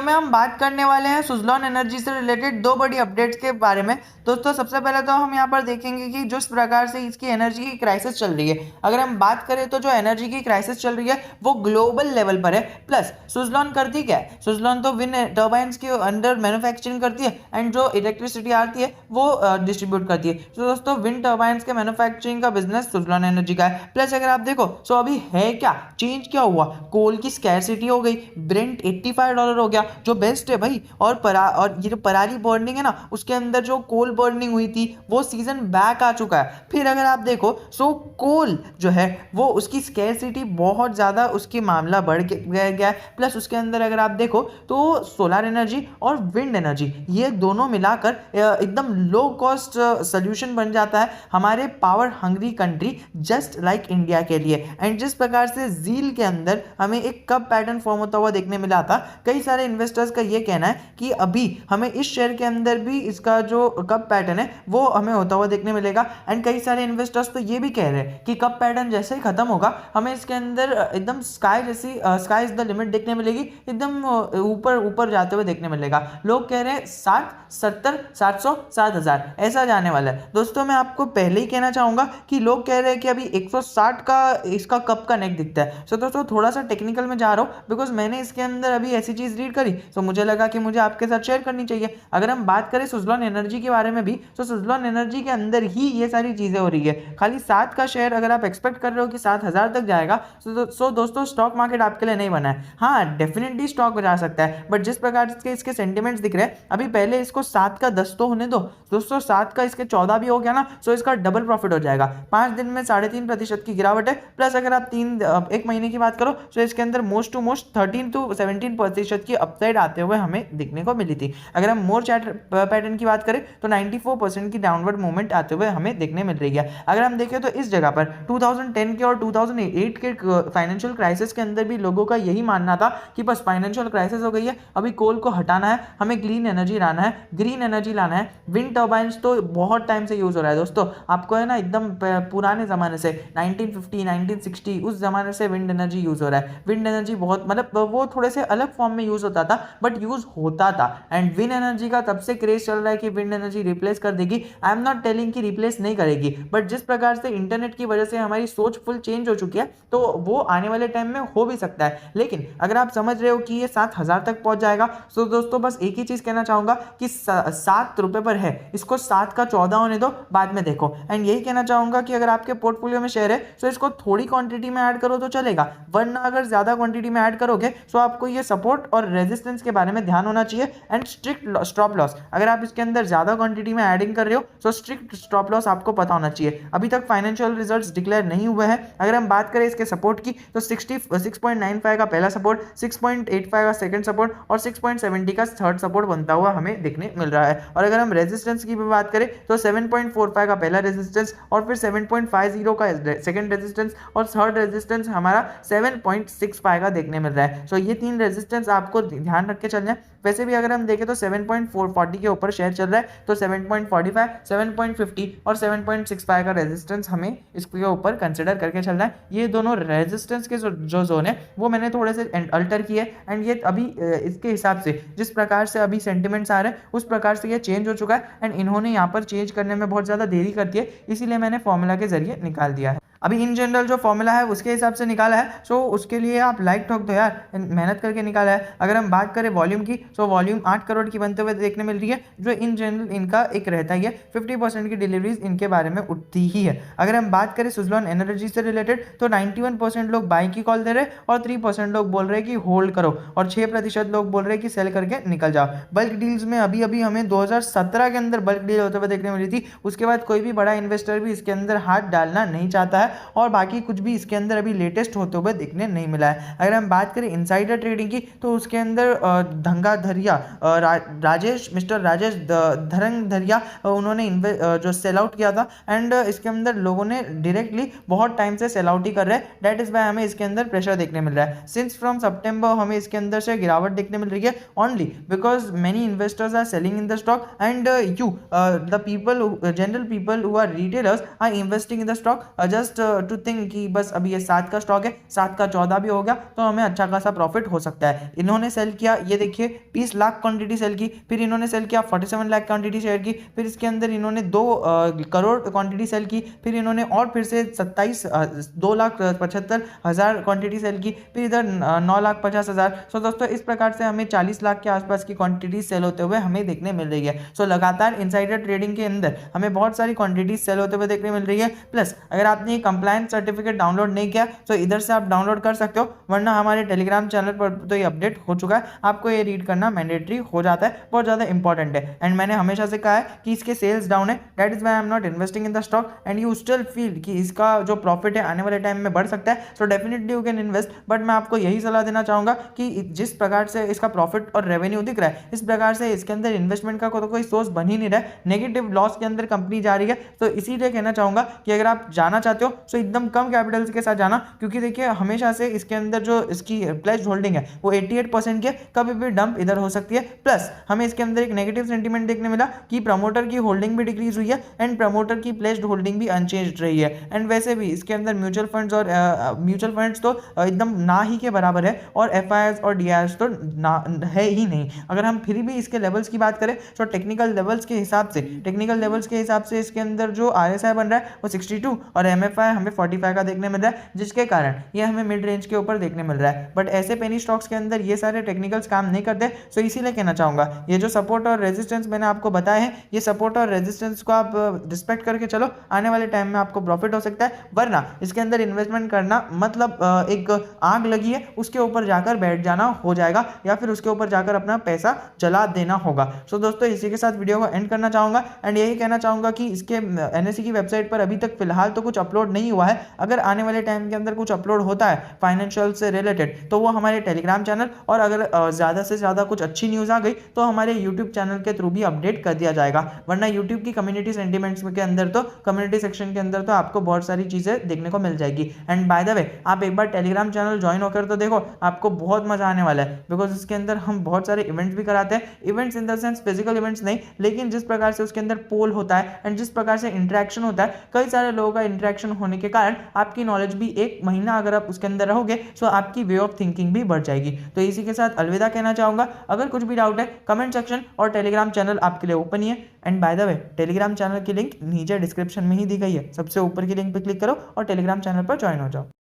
Video में हम बात करने वाले हैं सुज़लॉन एनर्जी से रिलेटेड दो बड़ी अपडेट्स के बारे में। दोस्तों सबसे पहले तो हम यहाँ पर देखेंगे कि जिस प्रकार से इसकी एनर्जी की क्राइसिस चल रही है, अगर हम बात करें तो जो एनर्जी की क्राइसिस चल रही है वो ग्लोबल लेवल पर है। प्लस सुज़लॉन करती क्या है, सुज़लॉन तो विंड टर्बाइंस के अंडर मैन्युफैक्चरिंग करती है एंड जो इलेक्ट्रिसिटी आती है वो डिस्ट्रीब्यूट करती है। तो दोस्तों विंड टर्बाइंस के मैन्युफैक्चरिंग का बिजनेस सुज़लॉन एनर्जी का है। प्लस अगर आप देखो तो अभी है क्या चेंज, क्या हुआ, कोल की स्कैरसिटी हो गई, ब्रेंट $85 हो गया जो बेस्ट है भाई। और ये जो पराली बर्निंग है ना, उसके अंदर जो कोल बर्निंग हुई थी वो सीजन बैक आ चुका है। फिर अगर आप देखो सो कोल जो है वो उसकी स्कैरसिटी बहुत ज़्यादा, उसकी मामला बढ़ गया है। प्लस उसके अंदर अगर आप देखो तो सोलर एनर्जी और विंड एनर्जी ये दोनों मिलाकर एकदम लो कॉस्ट सोल्यूशन बन जाता है हमारे power hungry country just like India के लिए। एंड जिस प्रकार से जील के अंदर हमें एक कप पैटर्न फॉर्म होता हुआ देखने मिला था, कई सारे इन्वेस्टर्स का ये कहना है कि अभी हमें इस शेयर के अंदर भी इसका जो कप पैटर्न है वो हमें होता हुआ देखने मिलेगा। एंड कई सारे इन्वेस्टर्स तो ये भी कह रहे हैं कि कप पैटर्न जैसे ही खत्म होगा हमें इसके अंदर एकदम स्काई जैसी स्काई इज द लिमिट देखने मिलेगी, एकदम ऊपर ऊपर जाते हुए देखने मिलेगा। लोग कह रहे हैं 60, 70, 700, 7000 ऐसा जाने वाला है। दोस्तों मैं आपको पहले ही कहना चाहूंगा कि लोग कह रहे हैं कि अभी 160 का इसका कप का नेक दिखता है। सो दोस्तों थोड़ा सा टेक्निकल में जा रहा हूँ बिकॉज मैंने इसके अंदर अभी ऐसी चीज रीड करी तो मुझे लगा कि मुझे आपके साथ शेयर करनी चाहिए। अगर हम बात करें सुज़लॉन एनर्जी के बारे में भी तो सुज़लॉन एनर्जी के अंदर ही ये सारी चीजें हो रही है। खाली 7 का शेयर अगर आप एक्सपेक्ट कर रहे हो कि 7000 तक जाएगा सो दोस्तों स्टॉक मार्केट आपके लिए नहीं बना है। हाँ डेफिनेटली स्टॉक जा सकता है बट जिस प्रकार के इसके सेंटिमेंट्स दिख रहे हैं अभी पहले इसको 7 का 10 तो होने दो दोस्तों, 7 का इसके 14 भी हो गया ना सो इसका डबल प्रॉफिट हो जाएगा। 5 दिन में 3.5% की गिरावट है। प्लस अगर आप एक महीने की बात करो तो इसके अंदर मोस्ट टू मोस्ट 13 to 17% की अपसाइड आते हुए हमें दिखने को मिली थी। अगर हम मोर चार्ट पैटर्न की बात करें तो 94% की डाउनवर्ड मूवमेंट आते हुए हमें देखने मिल रही है। अगर हम देखें तो इस जगह पर 2010 के और 2008 के फाइनेंशियल क्राइसिस के अंदर भी लोगों का यही मानना था कि बस फाइनेंशियल क्राइसिस हो गई है, अभी कोल को हटाना है, हमें क्लीन एनर्जी लाना है, ग्रीन एनर्जी लाना है। विंड टर्बाइंस तो बहुत टाइम से यूज हो रहा है दोस्तों, आपको है ना एकदम पुराने जमाने से 1950 1960 उस जमाने से विंड एनर्जी यूज हो रहा है। विंड एनर्जी बहुत मतलब वो थोड़े से अलग फॉर्म में यूज होता था बट यूज होता था। एंड विंड एनर्जी का तब से क्रेज चल रहा है कि विंड एनर्जी रिप्लेस कर देगी। आई एम नॉट टेलिंग कि रिप्लेस नहीं करेगी बट जिस प्रकार से इंटरनेट की वजह से हमारी सोच फुल चेंज हो चुकी है तो वो आने वाले टाइम में हो भी सकता है। लेकिन अगर आप समझ रहे हो कि ये 7000 तक पहुंच जाएगा तो दोस्तों बस एक ही चीज कहना चाहूंगा कि 7 रुपए पर है, इसको 7 का 14 होने दो, बाद में देखो। एंड यही कहना चाहूंगा कि अगर आपके पोर्टफोलियो में शेयर है तो इसको थोड़ी क्वांटिटी में ऐड करो तो चलेगा, वरना अगर ज्यादा क्वांटिटी में ऐड करोगे तो आपको ये सपोर्ट और रेजिस्टेंस के बारे में ध्यान होना चाहिए। एंड स्ट्रिक्ट स्टॉप लॉस, अगर आप इसके अंदर ज्यादा क्वांटिटी में एडिंग कर रहे हो तो स्ट्रिक्ट स्टॉप लॉस आपको पता होना चाहिए। अभी तक फाइनेंशियल रिजल्ट्स डिक्लेयर नहीं हुए हैं। अगर हम बात करें इसके सपोर्ट की तो 6.95 का पहला सपोर्ट, 6.85 का सेकंड सपोर्ट और 6.70 का थर्ड सपोर्ट बनता हुआ हमें देखने मिल रहा है। और अगर हम रेजिस्टेंस की भी बात करें तो 7.45 का पहला रेजिस्टेंस और फिर 7.50 का सेकंड रेजिस्टेंस और थर्ड रेजिस्टेंस हमारा 7.65 का देखने मिल रहा है। सो ये 3 रेजिस्टेंस आपको ध्यान रख के चलना है। वैसे भी अगर हम देखें तो 7.40 के ऊपर शेयर चल रहा है तो 7.45, 7.50 और 7.65 का रेजिस्टेंस हमें इसके ऊपर कंसिडर करके चलना है। ये दोनों रेजिस्टेंस के जो जोन है वो मैंने थोड़े से अल्टर किए एंड ये अभी इसके हिसाब से जिस प्रकार से अभी सेंटिमेंट्स आ रहे हैं उस प्रकार से ये चेंज हो चुका है। एंड इन्होंने यहाँ पर चेंज करने में बहुत ज़्यादा देरी कर दी है, इसीलिए मैंने फॉर्मूला के जरिए निकाल दिया है। अभी इन जनरल जो फॉर्मूला है उसके हिसाब से निकाला है सो उसके लिए आप लाइक ठोक दो यार, मेहनत करके निकाला है। अगर हम बात करें वॉल्यूम की तो वॉल्यूम 8 करोड़ की बनते हुए देखने मिल रही है जो इन जनरल इनका एक रहता ही है, 50% की डिलीवरीज इनके बारे में उठती ही है। अगर हम बात करें सुज़लॉन एनर्जी से रिलेटेड तो 91% लोग बाई की कॉल दे रहे हैं और 3% लोग बोल रहे हैं कि होल्ड करो और 6% लोग बोल रहे हैं कि सेल करके निकल जाओ। बल्क डील्स में अभी अभी हमें 2017 के अंदर बल्क डील होते हुए देखने मिली थी, उसके बाद कोई भी बड़ा इन्वेस्टर भी इसके अंदर हाथ डालना नहीं चाहता है और बाकी कुछ भी इसके अंदर अभी लेटेस्ट होते हुए देखने नहीं मिला है। अगर हम बात करें इनसाइडर ट्रेडिंग की तो उसके अंदर धंगाधरिया मिस्टर राजेश धरंगधरिया उन्होंने जो सेल आउट किया था एंड इसके अंदर लोगों ने डायरेक्टली बहुत टाइम से सेल आउट ही कर रहे हैं। दैट इज वाई हमें इसके अंदर प्रेशर देखने मिल रहा है। सिंस फ्रॉम सितंबर हमें इसके अंदर से गिरावट देखने मिल रही है only because many investors are selling in the stock and you the people general people who are retailers are investing in the stock just to think कि बस अभी ये 7 का स्टॉक है, 7 का 14 भी हो गया तो हमें अच्छा खासा प्रॉफिट हो सकता है। इन्होंने सेल किया, ये देखिए 20 लाख क्वांटिटी सेल की, फिर इन्होंने सेल किया 47 लाख क्वांटिटी शेयर की, फिर इसके अंदर इन्होंने 2 करोड़ क्वांटिटी सेल की, फिर इन्होंने और फिर से 2,75,000 क्वांटिटी सेल की, फिर इधर 9,50,000। सो दोस्तों इस प्रकार से हमें 40 लाख के आसपास की क्वांटिटी सेल होते हुए हमें देखने मिल रही है। सो लगातार इनसाइडर ट्रेडिंग के अंदर हमें बहुत सारी क्वांटिटी सेल होते हुए देखने मिल रही है। प्लस अगर आपने कंप्लायंस सर्टिफिकेट डाउनलोड नहीं किया तो इधर से आप डाउनलोड कर सकते हो, वरना हमारे टेलीग्राम चैनल पर तो ये अपडेट हो चुका है, आपको ये रीड करना मैंडेटरी हो जाता है, बहुत ज़्यादा इंपॉर्टेंट है। एंड मैंने हमेशा से कहा है कि इसके सेल्स डाउन है, that is why I am not investing in the stock and you still feel कि इसका जो प्रॉफिट है आने वाले टाइम में बढ़ सकता है, so definitely you can invest. But मैं आपको यही सलाह देना चाहूंगा कि जिस प्रकार से इसका प्रॉफिट और रेवेन्यू दिख रहा है, इस प्रकार से इसके अंदर इन्वेस्टमेंट का कोई सोर्स बन ही नहीं रहा है, नेगेटिव लॉस के अंदर कंपनी जा रही है। तो इसीलिए कहना चाहूंगा कि अगर आप जाना चाहते हो तो एकदम कम कैपिटल के साथ जाना, क्योंकि देखिए हमेशा से इसके अंदर जो इसकी प्लेज्ड होल्डिंग है वो 88% की, कभी भी डंप इधर हो सकती है। प्लस हमें इसके अंदर एक नेगेटिव सेंटीमेंट देखने मिला कि प्रमोटर की होल्डिंग भी डिक्रीज हुई है एंड प्रमोटर की प्लेज्ड होल्डिंग भी अनचेंज्ड रही है। एंड वैसे भी इसके अंदर म्यूचुअल फंड्स और म्यूचुअल फंड्स तो एकदम ना ही के बराबर है, और एफआईआईस और डीआईएस तो ना है ही नहीं। अगर हम फिर भी इसके लेवल्स की बात करें तो टेक्निकल लेवल्स के हिसाब से इसके अंदर जो आरएसआई बन रहा है वो 62 और एमएफआई हमें 45 का देखने मिल रहा है, जिसके कारण ये हमें मिड रेंज के ऊपर देखने मिल रहा है। बट ऐसे पेनी स्टॉक्स के अंदर ये सारे टेक्निकल्स काम नहीं करते, सो इसीलिए कहना चाहूंगा ये जो सपोर्ट और रेजिस्टेंस मैंने आपको बताए हैं, ये सपोर्ट और रेजिस्टेंस को आप रिस्पेक्ट करके चलो, आने वाले टाइम में आपको प्रॉफिट हो सकता है। वरना इसके अंदर इन्वेस्टमेंट करना मतलब एक आग लगी है उसके ऊपर जाकर बैठ जाना हो जाएगा, या फिर उसके ऊपर जाकर अपना पैसा जला देना होगा। सो दोस्तों इसी के साथ वीडियो को एंड करना चाहूंगा एंड यही कहना चाहूंगा कि इसके एनएसई की वेबसाइट पर अभी तक फिलहाल तो कुछ अपलोड नहीं हुआ है। अगर आने वाले टाइम के अंदर कुछ अपलोड होता है फाइनेंशियल से रिलेटेड तो वो हमारे टेलीग्राम चैनल, और अगर ज़्यादा से ज़्यादा कुछ अच्छी न्यूज़ आ गई तो हमारे यूट्यूब चैनल के थ्रू भी अपडेट कर दिया जाएगा। वरना यूट्यूब की कम्युनिटी सेंटीमेंट्स के अंदर तो कम्युनिटी सेक्शन के अंदर तो आपको बहुत सारी चीज़ें देखने को मिल जाएगी। एंड बाय द वे आप एक बार टेलीग्राम चैनल ज्वाइन होकर तो देखो, आपको बहुत मजा आने वाला है, बिकॉज इसके अंदर हम बहुत सारे इवेंट्स भी कराते हैं। Events in the sense physical events नहीं, लेकिन जिस प्रकार से उसके अंदर पोल होता है एंड जिस प्रकार से इंटरेक्शन होता है, कई सारे लोगों का इंटरेक्शन होने के कारण आपकी नॉलेज भी एक महीना अगर आप उसके अंदर रहोगे तो आपकी वे ऑफ थिंकिंग भी बढ़ जाएगी। तो इसी के साथ अलविदा कहना चाहूंगा। अगर कुछ भी डाउट है कमेंट सेक्शन और टेलीग्राम चैनल आपके लिए ओपन ही है। And by the way Telegram channel की लिंक नीचे डिस्क्रिप्शन में ही दी गई है, सबसे ऊपर की लिंक पर क्लिक करो और टेलीग्राम चैनल पर ज्वाइन हो जाओ।